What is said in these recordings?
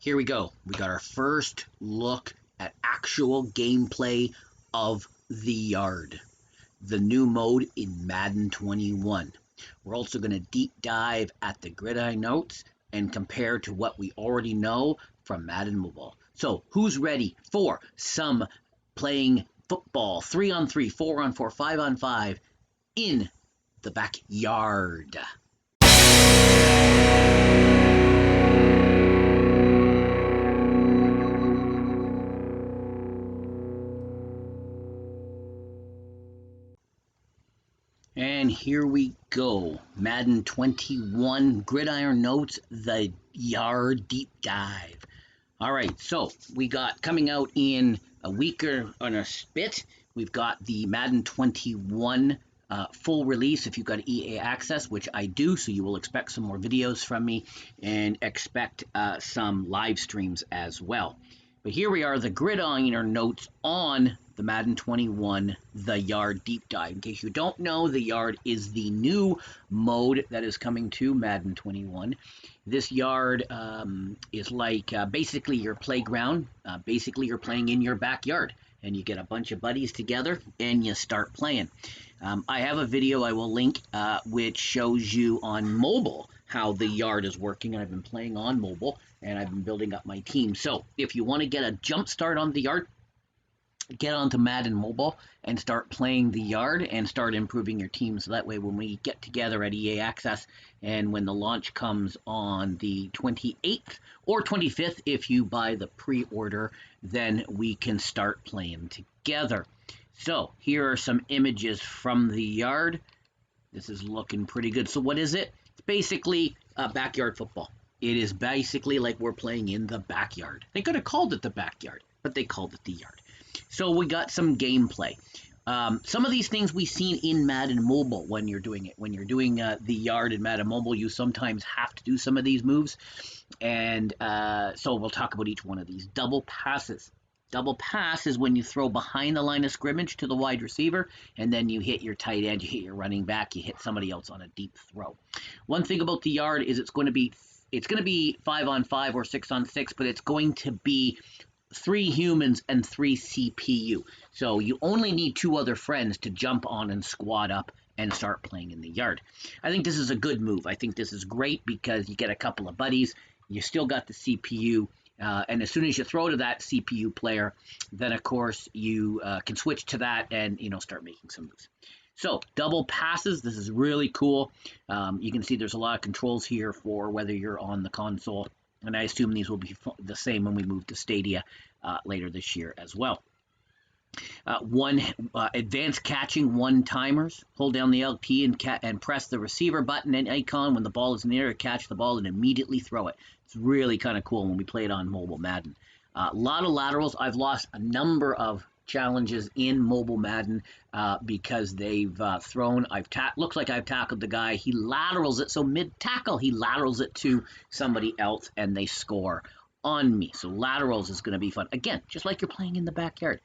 here we go. We got our first look at actual gameplay of the yard, the new mode in Madden 21. We're also going to deep dive at the Gridiron notes and compare to what we already know from Madden Mobile. So who's ready for some playing football 3-on-3, 4-on-4, 5-on-5 in the backyard? And here we go. Madden 21 Gridiron Notes, the yard deep dive. All right, so we got coming out in a week or on a bit. We've got the Madden 21 full release if you've got EA access, which I do, so you will expect some more videos from me and expect some live streams as well. But here we are, the Gridiron notes on the Madden 21 The Yard Deep Dive. In case you don't know, The Yard is the new mode that is coming to Madden 21. This yard is like basically your playground. Basically, you're playing in your backyard, and you get a bunch of buddies together, and you start playing. I have a video I will link which shows you on mobile how the yard is working, and I've been playing on mobile, and I've been building up my team. So if you want to get a jump start on the yard, get onto Madden Mobile and start playing the yard and start improving your team. So that way when we get together at EA Access and when the launch comes on the 28th or 25th, if you buy the pre-order, then we can start playing together. So here are some images from the yard. This is looking pretty good. So what is it? It's basically backyard football. It is basically like we're playing in the backyard. They could have called it the backyard, but they called it the yard. So we got some gameplay. Some of these things we've seen in Madden Mobile when you're doing it. When you're doing the yard in Madden Mobile, you sometimes have to do some of these moves. And so we'll talk about each one of these. Double passes. Double pass is when you throw behind the line of scrimmage to the wide receiver, and then you hit your tight end, you hit your running back, you hit somebody else on a deep throw. One thing about the yard is it's going to be 5-on-5 or 6-on-6, but it's going to be 3 humans and 3 CPU. So you only need 2 other friends to jump on and squad up and start playing in the yard. I think this is a good move. I think this is great because you get a couple of buddies, you still got the CPU, and as soon as you throw to that CPU player, then of course you can switch to that and start making some moves. So double passes, this is really cool. You can see there's a lot of controls here for whether you're on the console, and I assume these will be the same when we move to Stadia later this year as well. Advanced catching one-timers. Hold down the LT and press the receiver button and icon when the ball is in the air to catch the ball and immediately throw it. It's really kind of cool when we play it on mobile Madden. A lot of laterals. I've lost a number of challenges in mobile Madden because they've thrown. Looks like I've tackled the guy. He laterals it, so mid-tackle he laterals it to somebody else and they score on me. So laterals is going to be fun. Again, just like you're playing in the backyard.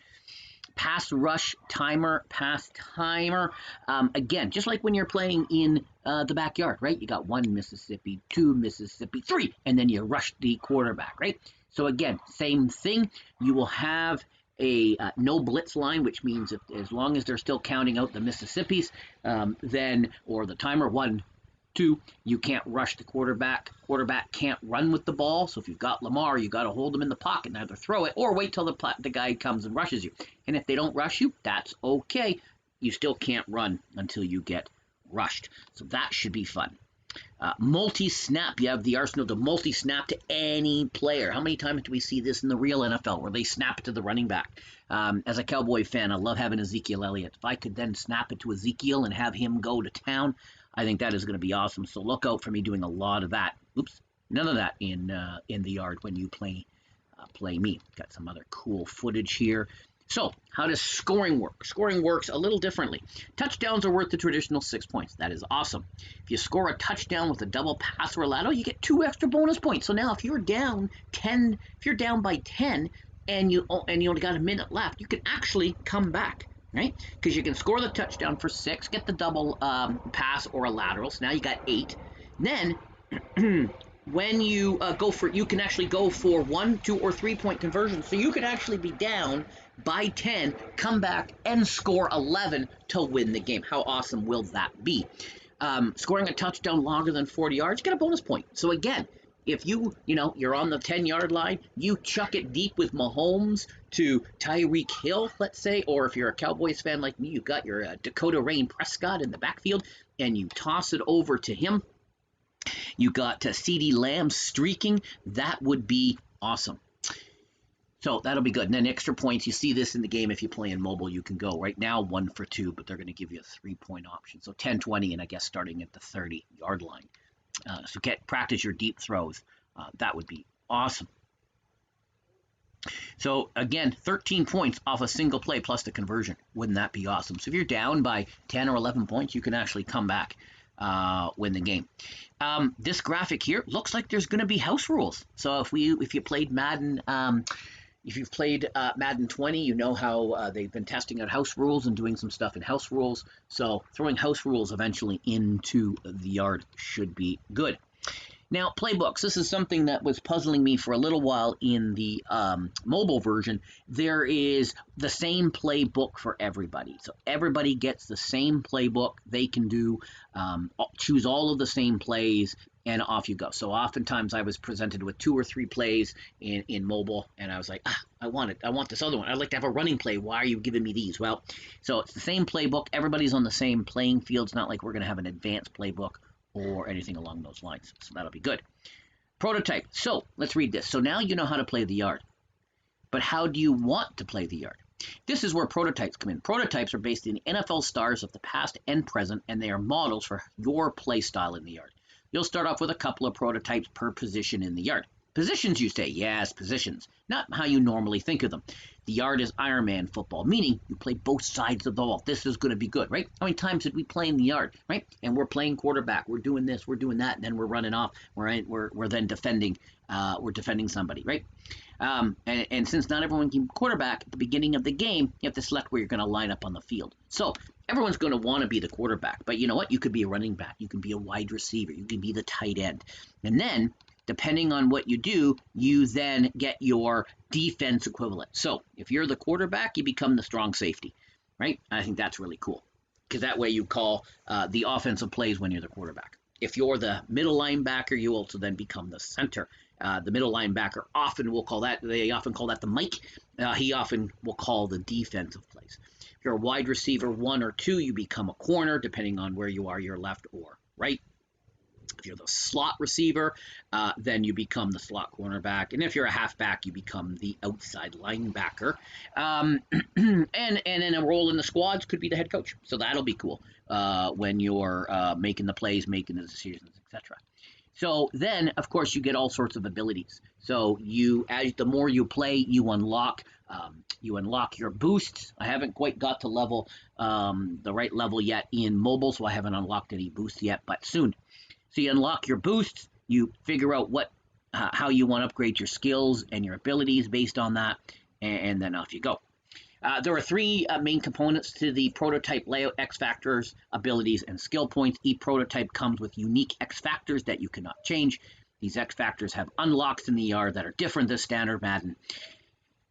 Pass rush timer, pass timer. Again, just like when you're playing in the backyard, right? You got 1 Mississippi, 2 Mississippi, 3, and then you rush the quarterback, right? So again, same thing. You will have a no blitz line, which means if, as long as they're still counting out the Mississippis, or the timer 1, 2, you can't rush the quarterback. Quarterback can't run with the ball. So if you've got Lamar, you got to hold him in the pocket and either throw it or wait till the guy comes and rushes you. And if they don't rush you, that's okay. You still can't run until you get rushed. So that should be fun. Multi-snap. You have the arsenal to multi-snap to any player. How many times do we see this in the real NFL where they snap it to the running back? As a Cowboy fan, I love having Ezekiel Elliott. If I could then snap it to Ezekiel and have him go to town, I think that is going to be awesome. So look out for me doing a lot of that. Oops, none of that in the yard when you play me. Got some other cool footage here. So how does scoring work? Scoring works a little differently. Touchdowns are worth the traditional 6 points. That is awesome. If you score a touchdown with a double pass or a lateral, you get 2 extra bonus points. So now if you're down by 10 and you only got a minute left, you can actually come back, right? Because you can score the touchdown for 6, get the double pass or a lateral. So now you got 8. Then when you you can actually go for 1, 2, or 3 point conversions. So you could actually be down by 10, come back and score 11 to win the game. How awesome will that be? Scoring a touchdown longer than 40 yards, get a bonus point. So again, if you're on the 10-yard line, you chuck it deep with Mahomes to Tyreek Hill, let's say, or if you're a Cowboys fan like me, you've got your Dakota Rain Prescott in the backfield, and you toss it over to him. You got CeeDee Lamb streaking. That would be awesome. So that'll be good. And then extra points, you see this in the game if you play in mobile, you can go right now 1 for 2, but they're going to give you a 3-point option. So 10, 20, and I guess starting at the 30-yard line. So practice your deep throws. That would be awesome. So again, 13 points off a single play plus the conversion. Wouldn't that be awesome? So if you're down by 10 or 11 points, you can actually come back, win the game. This graphic here looks like there's going to be house rules. So if you played Madden, if you've played Madden 20, you know how they've been testing out house rules and doing some stuff in house rules. So throwing house rules eventually into the yard should be good. Now, playbooks. This is something that was puzzling me for a little while in the mobile version. There is the same playbook for everybody. So everybody gets the same playbook. They can choose all of the same plays, and off you go. So oftentimes I was presented with 2 or 3 plays in mobile, and I was like, I want this other one. I'd like to have a running play. Why are you giving me these? Well, so it's the same playbook. Everybody's on the same playing field. It's not like we're going to have an advanced playbook or anything along those lines. So that'll be good. Prototype. So let's read this. So now you know how to play the yard. But how do you want to play the yard? This is where prototypes come in. Prototypes are based in NFL stars of the past and present, and they are models for your play style in the yard. You'll start off with a couple of prototypes per position in the yard. Positions, you say? Yes, positions. Not how you normally think of them. The yard is Iron Man football, meaning you play both sides of the ball. This is going to be good, right? How many times did we play in the yard, right? And we're playing quarterback. We're doing this, we're doing that, and then we're running off. We're then defending. We're defending somebody, right? And since not everyone can quarterback at the beginning of the game, you have to select where you're going to line up on the field. So everyone's going to want to be the quarterback, but you know what? You could be a running back. You can be a wide receiver. You can be the tight end. And then, depending on what you do, you then get your defense equivalent. So if you're the quarterback, you become the strong safety, right? I think that's really cool because that way you call the offensive plays when you're the quarterback. If you're the middle linebacker, you also then become the center. The middle linebacker they often call that the Mike. He often will call the defensive plays. If you're a wide receiver 1 or 2, you become a corner, depending on where you are, you're left or right. If you're the slot receiver, then you become the slot cornerback. And if you're a halfback, you become the outside linebacker. And then a role in the squads could be the head coach. So that'll be cool when you're making the plays, making the decisions, etc. So then, of course, you get all sorts of abilities. So the more you play, you unlock your boosts. I haven't quite got to the right level yet in mobile, so I haven't unlocked any boosts yet, but soon. So you unlock your boosts, you figure out how you want to upgrade your skills and your abilities based on that, and then off you go. There are 3 main components to the prototype layout: X factors, abilities, and skill points. Each prototype comes with unique X factors that you cannot change. These X factors have unlocks in the yard that are different than standard Madden.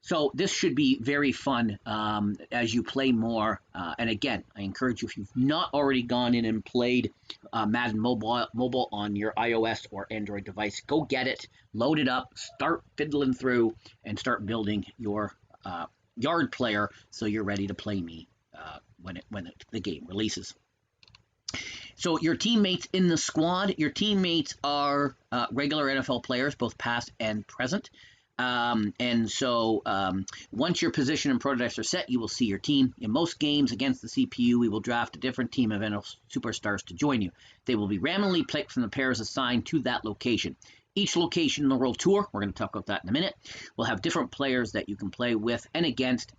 So this should be very fun as you play more. And again, I encourage you, if you've not already gone in and played Madden mobile on your iOS or Android device, go get it, load it up, start fiddling through, and start building your yard player so you're ready to play me when the game releases. So your teammates in the squad, your teammates are regular NFL players, both past and present. And so once your position and prototypes are set, you will see your team. In most games against the CPU, we will draft a different team of NFL superstars to join you. They will be randomly picked from the pairs assigned to that location. Each location in the World Tour, we're going to talk about that in a minute, will have different players that you can play with and against.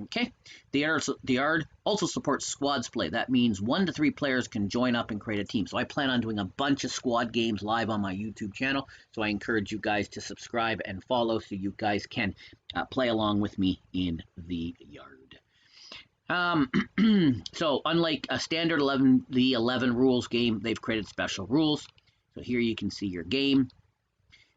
Okay, the yard also supports squads play. That means 1 to 3 players can join up and create a team. So I plan on doing a bunch of squad games live on my YouTube channel. So I encourage you guys to subscribe and follow so you guys can play along with me in the yard. So unlike a standard 11 rules game, they've created special rules. So here you can see your game.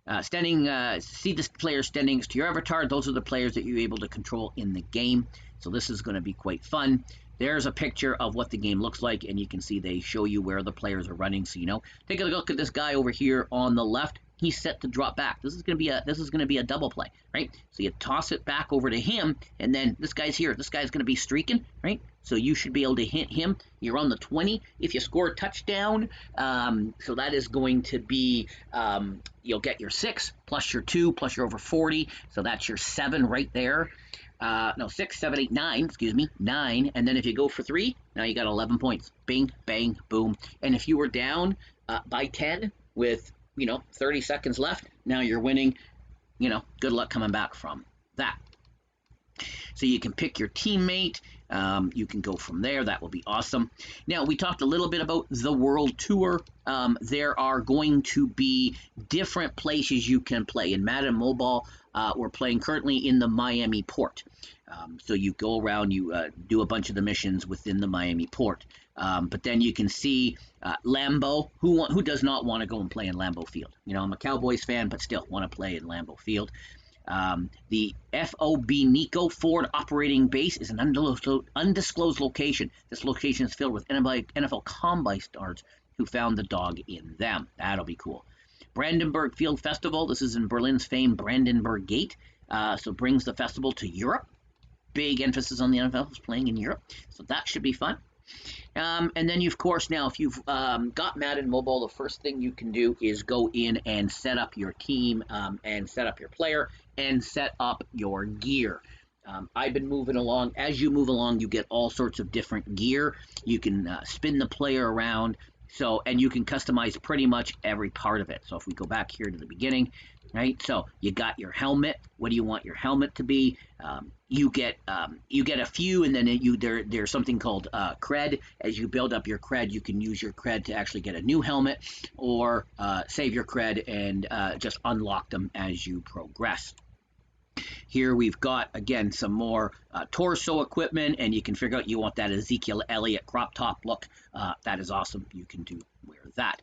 see the player standings to your avatar. Those are the players that you're able to control in the game. So this is going to be quite fun. There's a picture of what the game looks like, and you can see they show you where the players are running. So take a look at this guy over here on the left. He's set to drop back. This is going to be a double play, right? So you toss it back over to him, and then this guy's here. This guy's going to be streaking, right? So you should be able to hit him. You're on the 20 if you score a touchdown. So that is going to be you'll get your 6 plus your 2 plus your over 40. So that's your 7 right there. No, 6, 7, 8, 9, excuse me, 9. And then if you go for 3, now you got 11 points. Bing, bang, boom. And if you were down by 10 with 30 seconds left, now you're winning. Good luck coming back from that. So you can pick your teammate. You can go from there. That will be awesome. Now, we talked a little bit about the World Tour. There are going to be different places you can play. In Madden Mobile, we're playing currently in the Miami port. So you go around, you do a bunch of the missions within the Miami port. But then you can see Lambeau. Who does not want to go and play in Lambeau Field? I'm a Cowboys fan, but still want to play in Lambeau Field. The FOB Nico Ford operating base is an undisclosed location. This location is filled with NFL Combine stars who found the dog in them. That'll be cool. Brandenburg Field Festival. This is in Berlin's famed Brandenburg Gate. So brings the festival to Europe. Big emphasis on the NFL is playing in Europe. So that should be fun. And then, of course, now if you've got Madden Mobile, the first thing you can do is go in and set up your team and set up your player and set up your gear. I've been moving along. As you move along, you get all sorts of different gear. You can spin the player around, and you can customize pretty much every part of it. So if we go back here to the beginning, right? So you got your helmet. What do you want your helmet to be? You get a few, and then there's something called cred. As you build up your cred, you can use your cred to actually get a new helmet, or save your cred and just unlock them as you progress. Here we've got, again, some more torso equipment, and you can figure out you want that Ezekiel Elliott crop top look. That is awesome. You can wear that.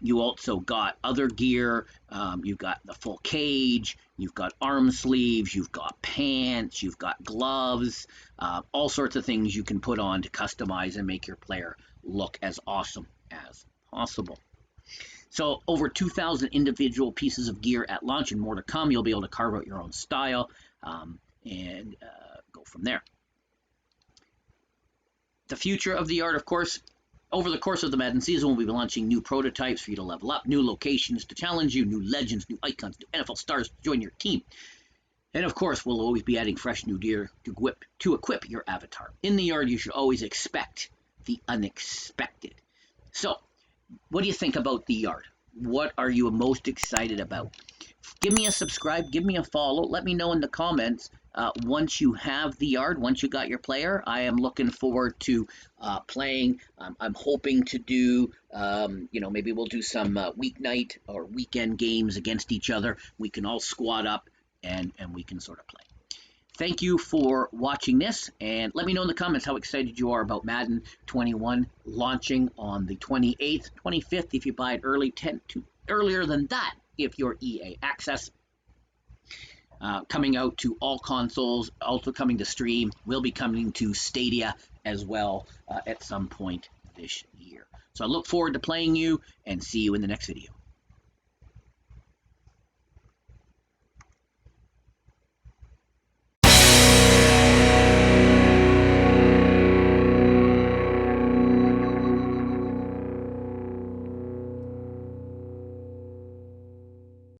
You also got other gear. You've got the full cage. You've got arm sleeves. You've got pants. You've got gloves. All sorts of things you can put on to customize and make your player look as awesome as possible. So over 2,000 individual pieces of gear at launch, and more to come. You'll be able to carve out your own style and go from there. The future of the art, of course. Over the course of the Madden season, we'll be launching new prototypes for you to level up, new locations to challenge you, new legends, new icons, new NFL stars to join your team. And of course, we'll always be adding fresh new gear to equip your avatar. In the yard, you should always expect the unexpected. So, what do you think about the yard? What are you most excited about? Give me a subscribe, give me a follow, let me know in the comments once you have the yard, once you got your player. I am looking forward to playing. I'm hoping to do, maybe we'll do some weeknight or weekend games against each other. We can all squad up and we can sort of play. Thank you for watching this, and let me know in the comments how excited you are about Madden 21 launching on the 28th, 25th if you buy it early, earlier than that if you're EA Access. Coming out to all consoles, also coming to stream, will be coming to Stadia as well at some point this year. So I look forward to playing you, and see you in the next video.